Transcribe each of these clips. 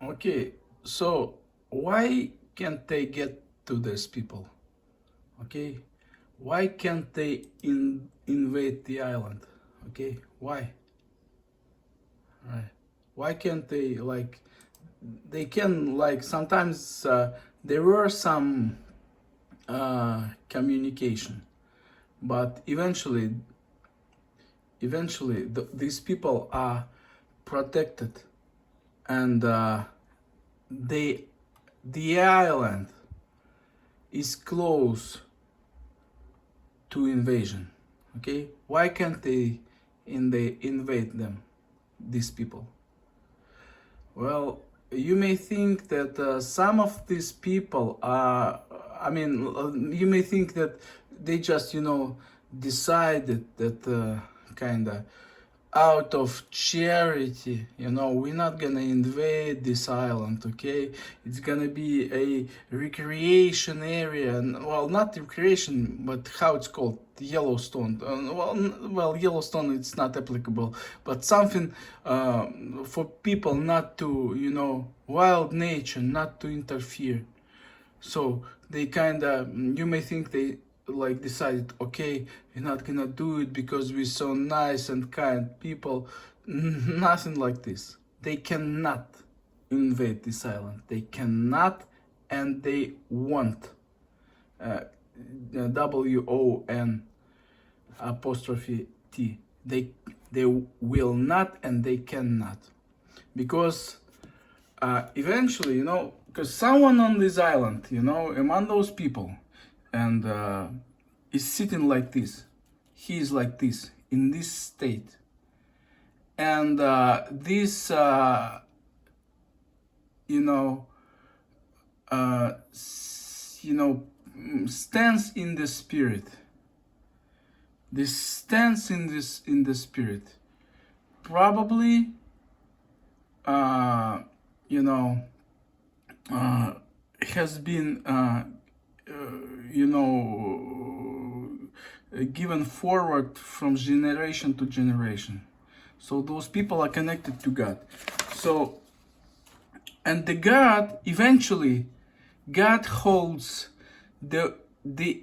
Okay, so why can't they get to these people? Okay, why can't they invade the island? Okay, why? Right? Why can't they like? They can like sometimes there were some communication, but eventually these people are protected, and they the island is close to invasion. Okay, why can't they invade them, these people? Well, you may think that some of these people are, I mean, you may think that they just, decided that kind of out of charity, we're not gonna invade this island, okay? It's gonna be a recreation area, and, well, not recreation, but how it's called, Yellowstone. Well, Yellowstone, it's not applicable, but something for people not to, wild nature, not to interfere. So they kind of, you may think they like decided, okay, we're not gonna do it because we're so nice and kind people. Nothing like this. They cannot invade this island. They cannot, and they won't. WON apostrophe T. They will not, and they cannot, because eventually, because someone on this island, among those people, and is sitting like this. He is like this, in this state. And this, stands in the spirit. This stands in the spirit. Probably, has been, given forward from generation to generation. So those people are connected to God. So, and the God, eventually, God holds the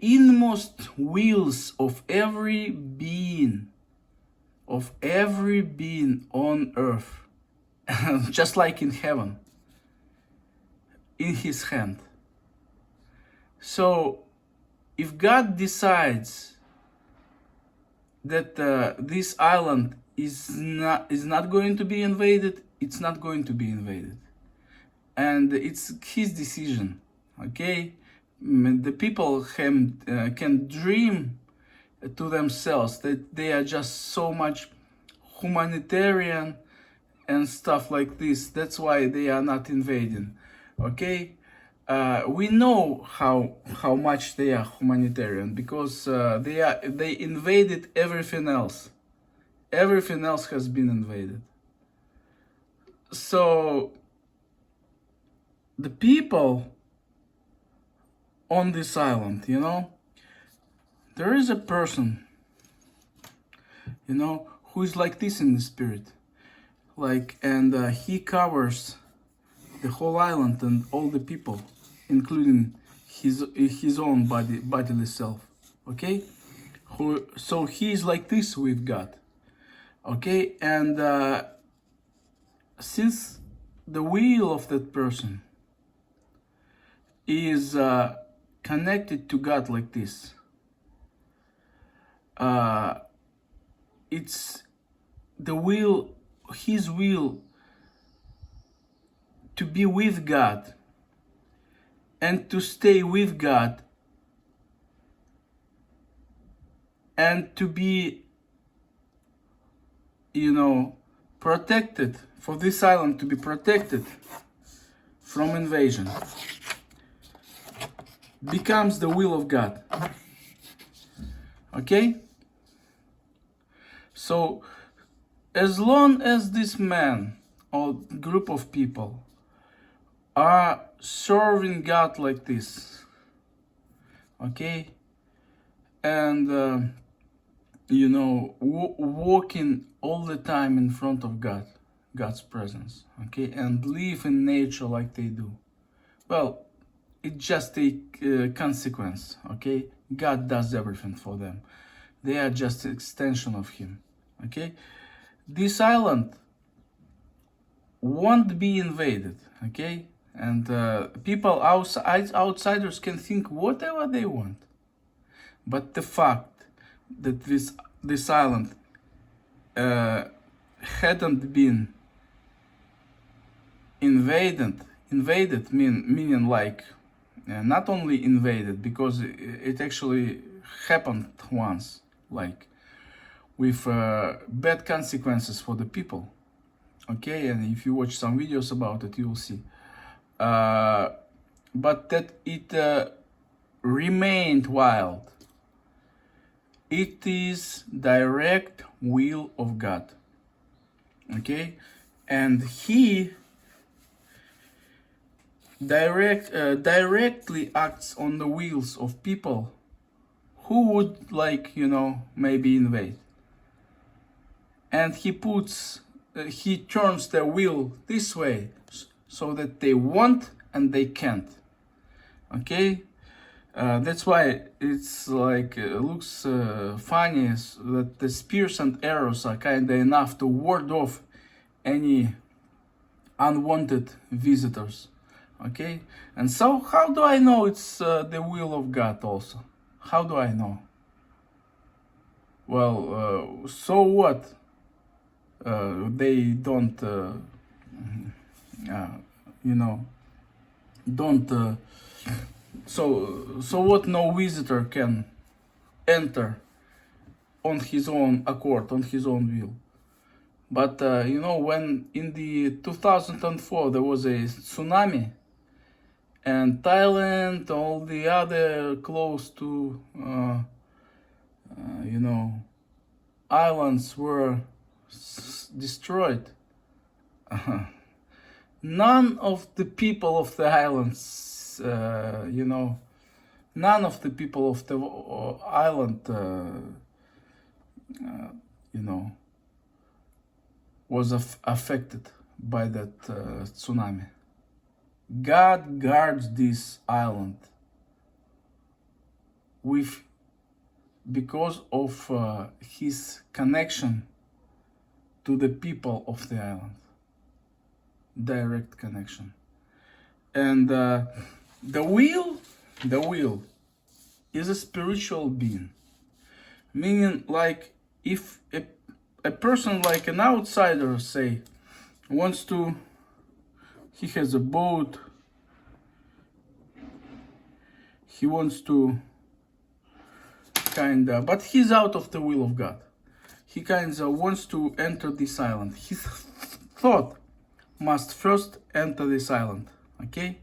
inmost wills of every being on earth, just like in heaven, in his hand. So if God decides that this island is not going to be invaded, it's not going to be invaded, and it's his decision. Okay, the people can dream to themselves that they are just so much humanitarian and stuff like this. That's why they are not invading. Okay, we know how much they are humanitarian, because they invaded everything else. Everything else has been invaded. So the people on this island, there is a person, who is like this in the spirit, and he covers the whole island and all the people, including his own bodily self. Okay, so he is like this with God. Okay, and since the will of that person is connected to God like this, it's the will, his will, to be with God and to stay with God and to be, protected, for this island to be protected from invasion, becomes the will of God. Okay? So, as long as this man or group of people are serving God like this, okay, and walking all the time in front of God, God's presence, okay, and live in nature like they do. Well, it's just a consequence, okay? God does everything for them. They are just an extension of Him, okay? This island won't be invaded, okay? And people outsiders can think whatever they want. But the fact that this island hadn't been invaded meaning like not only invaded, because it actually happened once, like with bad consequences for the people, okay? And if you watch some videos about it, you will see. But that it remained wild. It is direct will of God, okay? And He directly acts on the wills of people who would, like, maybe invade. And He turns their will this way so that they want and they can't, okay? That's why it's like looks funny that the spears and arrows are kinda enough to ward off any unwanted visitors, okay? And so how do I know it's the will of God also? How do I know? Well, so what? They don't, don't. So what? No visitor can enter on his own accord, on his own will. But when in the 2004 there was a tsunami, and Thailand, all the other close to islands were destroyed. None of the people of the islands, none of the people of the island, was affected by that tsunami. God guards this island because of His connection to the people of the island. Direct connection. And the wheel is a spiritual being, meaning, like, if a person, like an outsider, say, he has a boat, he wants to but he's out of the will of God. He wants to enter this island. His thought must first enter this island, okay?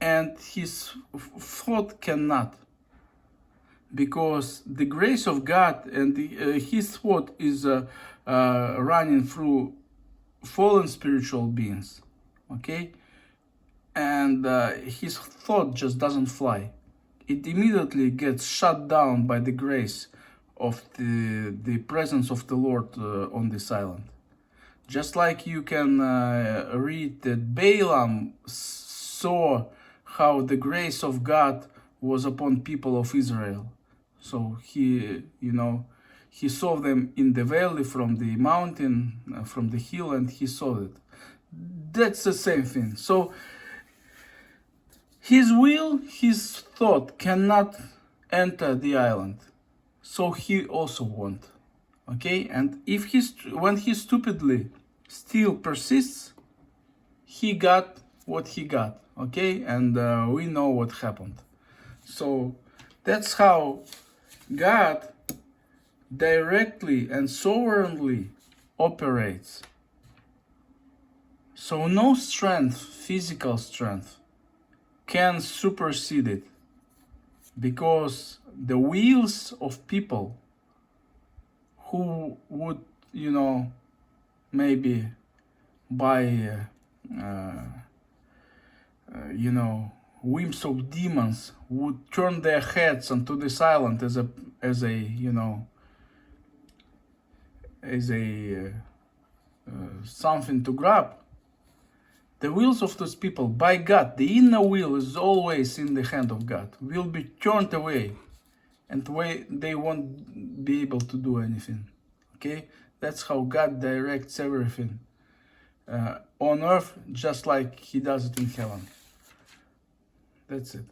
And his thought cannot, because the grace of God and his thought is running through fallen spiritual beings, okay? And his thought just doesn't fly. It immediately gets shut down by the grace of the presence of the Lord on this island. Just like you can read that Balaam saw how the grace of God was upon people of Israel. So he saw them in the valley from the mountain, from the hill, and he saw it. That's the same thing. So his will, his thought cannot enter the island. So he also won't. Okay? And when he stupidly still persists, he got what he got. Okay? And we know what happened. So that's how God directly and sovereignly operates. So no strength, physical strength, can supersede it, because the wills of people who would, maybe by, whims of demons, would turn their heads onto this island as a something to grab, the wills of those people, by God, the inner will is always in the hand of God, will be turned away, and they won't be able to do anything. Okay? That's how God directs everything on earth, just like He does it in heaven. That's it.